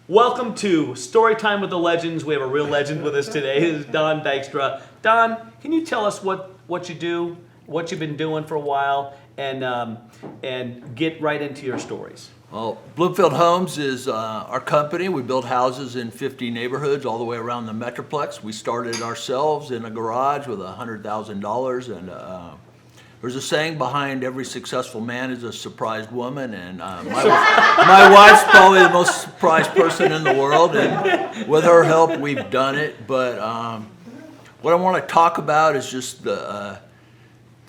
Welcome to Storytime with the Legends. We have a real legend with us today. This is Don Dykstra. Don, can you tell us what you do, what you've been doing for a while, and get right into your stories? Well, Bloomfield Homes is our company. We build houses in 50 neighborhoods all the way around the Metroplex. We started ourselves in a garage with $100,000, and there's a saying behind every successful man is a surprised woman, and my wife's probably the most surprised person in the world, and with her help, we've done it. But what I want to talk about is just the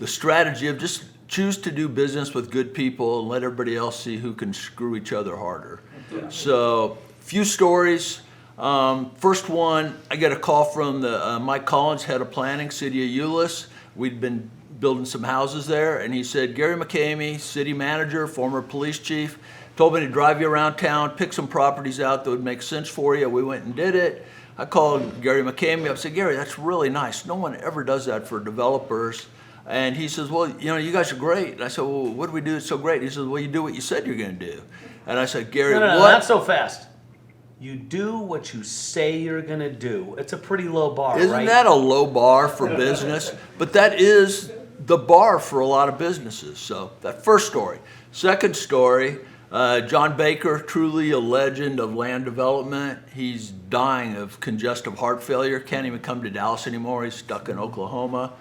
strategy of just choose to do business with good people and let everybody else see who can screw each other harder. Yeah. So, few stories. First one, I get a call from Mike Collins, head of planning, City of Euless. We'd been building some houses there, and he said, Gary McCamey, city manager, former police chief, told me to drive you around town, pick some properties out that would make sense for you. We went and did it. I called Gary McCamey up and said, Gary, that's really nice. No one ever does that for developers. And he says, well, you guys are great. And I said, well, what do we do that's so great? He says, well, you do what you said you're going to do. And I said, Gary, no, what? Not so fast. You do what you say you're going to do. It's a pretty low bar, right? Isn't that a low bar for business? But that is the bar for a lot of businesses. So that first story. Second story, John Baker, truly a legend of land development. He's dying of congestive heart failure. Can't even come to Dallas anymore. He's stuck in Oklahoma.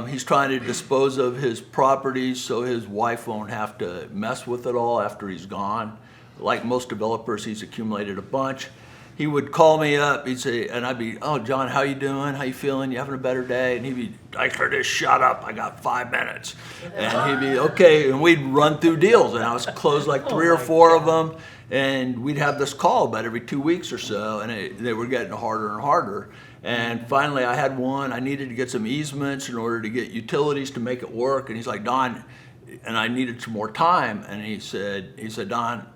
He's trying to dispose of his properties so his wife won't have to mess with it all after he's gone. Like most developers, he's accumulated a bunch. He would call me up, he'd say, and I'd be, oh, John, how you doing? How you feeling? You having a better day? And he'd be, Dykstra, just shut up. I got 5 minutes. And he'd be, okay. And we'd run through deals. And I was closed like 3 or 4 of them. And we'd have this call about every 2 weeks or so. And they were getting harder and harder. And finally, I had one. I needed to get some easements in order to get utilities to make it work. And he's like, Don, and I needed some more time. And he said, Don,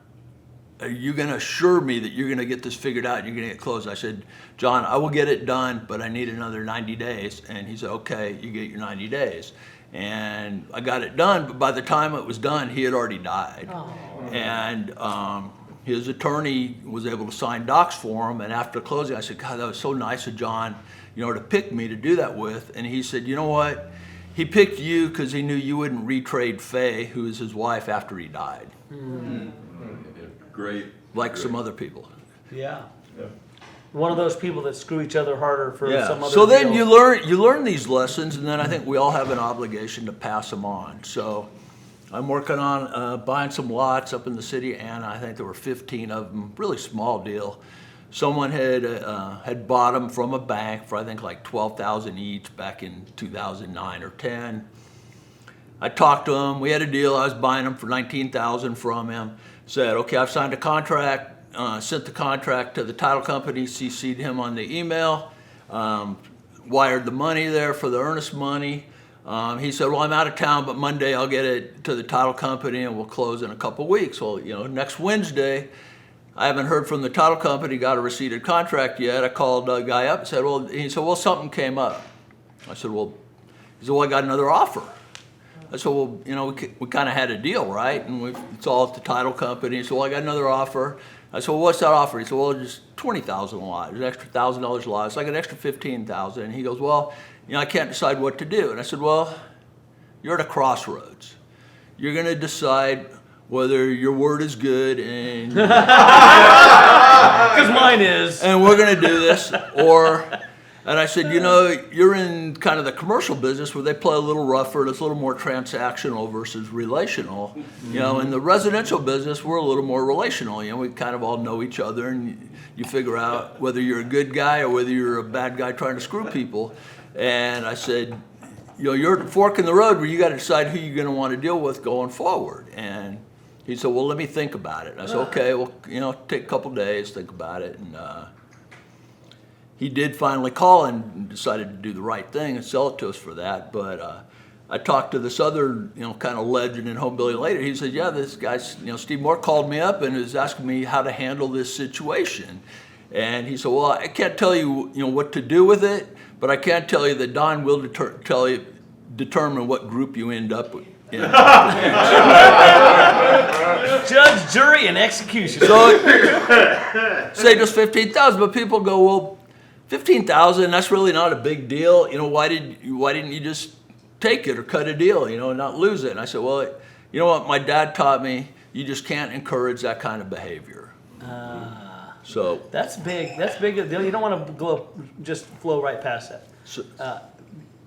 are you going to assure me that you're going to get this figured out and you're going to get closed? I said, John, I will get it done, but I need another 90 days. And he said, okay, you get your 90 days. And I got it done, but by the time it was done, he had already died. Oh. And his attorney was able to sign docs for him. And after closing, I said, God, that was so nice of John, to pick me to do that with. And he said, you know what? He picked you because he knew you wouldn't retrade Faye, who was his wife, after he died. Mm-hmm. Great. Like some other people. Yeah. One of those people that screw each other harder for some other So deal. then you learn these lessons, and then I think we all have an obligation to pass them on. So I'm working on buying some lots up in the city, and I think there were 15 of them, really small deal. Someone had bought them from a bank for I think like $12,000 each back in 2009 or 10. I talked to him. We had a deal. I was buying them for $19,000 from him. Said, okay, I've signed a contract, sent the contract to the title company, CC'd him on the email, wired the money there for the earnest money. He said, well, I'm out of town, but Monday I'll get it to the title company and we'll close in a couple weeks. Well, next Wednesday, I haven't heard from the title company, got a receipted contract yet. I called a guy up and said, he said, something came up. I said, he said, I got another offer. I said, we kind of had a deal, right? And it's all at the title company. He said, I got another offer. I said, what's that offer? He said, just $20,000 a lot. There's an extra $1,000 a lot. It's like an extra $15,000. And he goes, I can't decide what to do. And I said, you're at a crossroads. You're going to decide whether your word is good and because mine is, and we're going to do this, and I said, you're in kind of the commercial business where they play a little rougher, it's a little more transactional versus relational. In the residential business, we're a little more relational. We kind of all know each other, and you figure out whether you're a good guy or whether you're a bad guy trying to screw people. And I said, you're at the fork in the road where you got to decide who you're going to want to deal with going forward. And he said, let me think about it. And I said, okay, take a couple days, think about it. And he did finally call and decided to do the right thing and sell it to us for that. But I talked to this other, kind of legend in home building later. He said, this guy, Steve Moore called me up and was asking me how to handle this situation. And he said, I can't tell you, what to do with it, but I can tell you that Don will determine what group you end up Judge, jury, and execution. So say just 15,000, but people go, well, 15,000, that's really not a big deal. You know, why didn't you just take it or cut a deal, you know, and not lose it? And I said, well, you know what, my dad taught me, you just can't encourage that kind of behavior. So That's big. That's big a deal. You don't want to just flow right past that. So-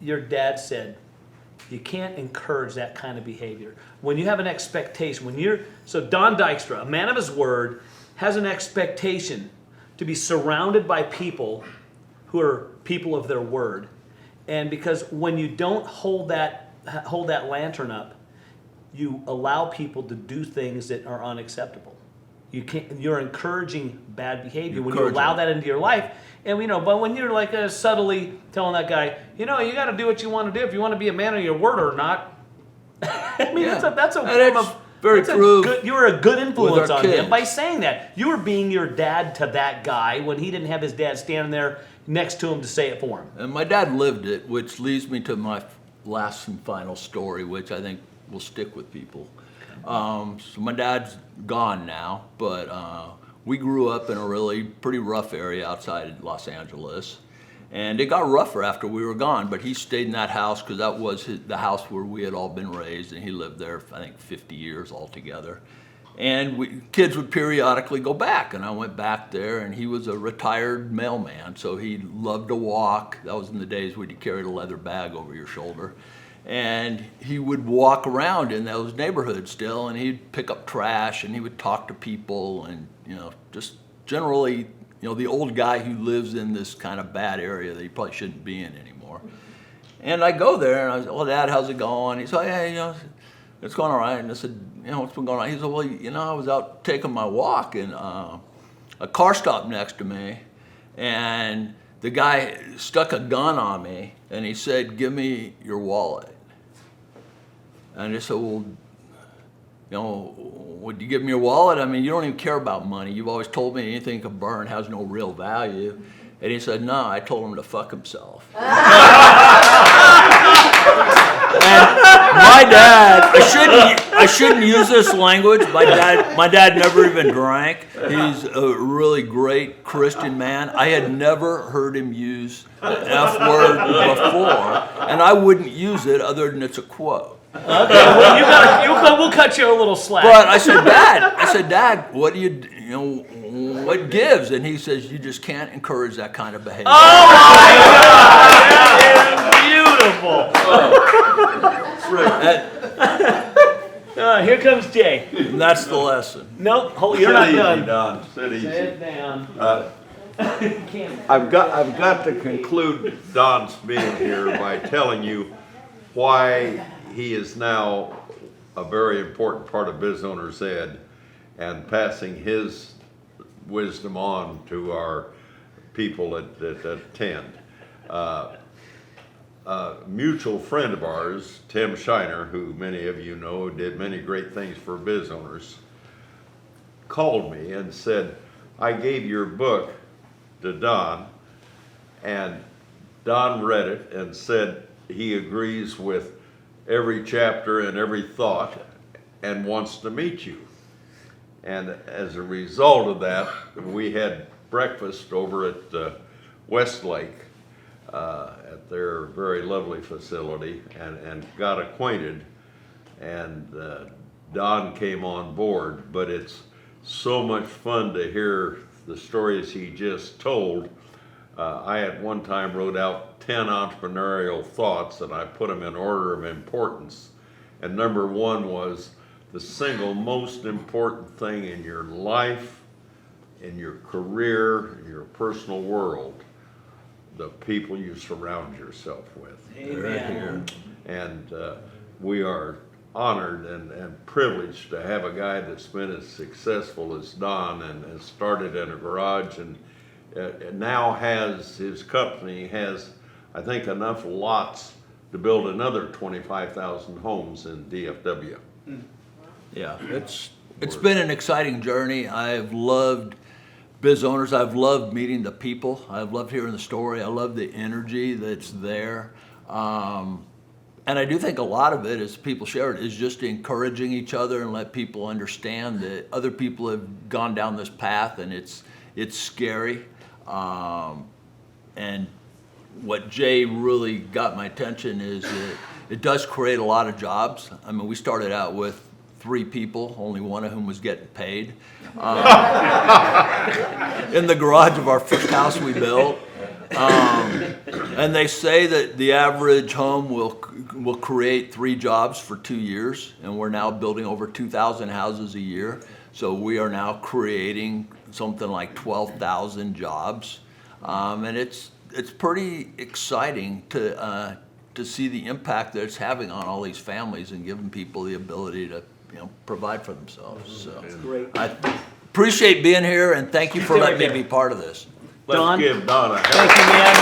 Your dad said you can't encourage that kind of behavior. When you have an expectation, so Don Dykstra, a man of his word, has an expectation to be surrounded by people who are people of their word. And because when you don't hold that lantern up, you allow people to do things that are unacceptable. You're encouraging bad behavior when you allow that into your life. And but when you're like subtly telling that guy, you got to do what you want to do if you want to be a man of your word or not. I mean, that's a form of very true. You're a good influence on kids. him by saying that. You were being your dad to that guy when he didn't have his dad standing there next to him to say it for him. And my dad lived it, which leads me to my last and final story, which I think will stick with people. So my dad's gone now, but we grew up in a really pretty rough area outside Los Angeles. And it got rougher after we were gone, but he stayed in that house because that was the house where we had all been raised, and he lived there for, I think, 50 years altogether. And kids would periodically go back, and I went back there, and he was a retired mailman, so he loved to walk. That was in the days when you carried a leather bag over your shoulder. And he would walk around in those neighborhoods still, and he'd pick up trash, and he would talk to people, and just generally, the old guy who lives in this kind of bad area that he probably shouldn't be in anymore. And I go there, and I said, well, Dad, how's it going? He said, hey, it's going all right. And I said, what's been going on? He said, well, I was out taking my walk, and a car stopped next to me, and the guy stuck a gun on me, and he said, give me your wallet. And I said, well, would you give me your wallet? I mean, you don't even care about money. You've always told me anything can burn has no real value. And he said, no, I told him to fuck himself. And my dad, I shouldn't use this language. My dad never even drank. He's a really great Christian man. I had never heard him use the F word before, and I wouldn't use it other than it's a quote. Okay, well, we'll cut you a little slack. But I said, Dad, what do what gives? And he says, you just can't encourage that kind of behavior. Oh my God! Beautiful. Here comes Jay. And that's the lesson. Nope, you're not done. Don. Sit easy. Sit down. I've got to conclude Don's being here by telling you why he is now a very important part of Biz Owners Ed and passing his wisdom on to our people that attend. A mutual friend of ours, Tim Shiner, who many of you know did many great things for Biz Owners, called me and said, I gave your book to Don, and Don read it and said he agrees with every chapter and every thought and wants to meet you. And as a result of that, we had breakfast over at Westlake at their very lovely facility and got acquainted, and Don came on board. But it's so much fun to hear the stories he just told. I at one time wrote out 10 entrepreneurial thoughts, and I put them in order of importance. And number one was the single most important thing in your life, in your career, in your personal world, the people you surround yourself with. Amen. And we are honored and privileged to have a guy that's been as successful as Don and started in a garage and now has his company, has, I think, enough lots to build another 25,000 homes in DFW. Yeah, it's been an exciting journey. I've loved Biz Owners. I've loved meeting the people. I've loved hearing the story. I love the energy that's there. And I do think a lot of it, as people share it, is just encouraging each other and let people understand that other people have gone down this path and it's scary. And what Jay really got my attention is that it does create a lot of jobs. I mean, we started out with 3 people, only one of whom was getting paid. In the garage of our first house we built. And they say that the average home will create 3 jobs for 2 years, and we're now building over 2,000 houses a year. So we are now creating something like 12,000 jobs, and it's pretty exciting to see the impact that it's having on all these families and giving people the ability to provide for themselves. So Great. I appreciate being here, and thank you for letting me be part of this. Don? Let's give Don a hand. Thank you, man.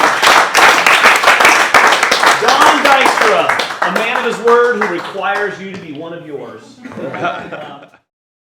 Don Dykstra, a man of his word who requires you to be one of yours.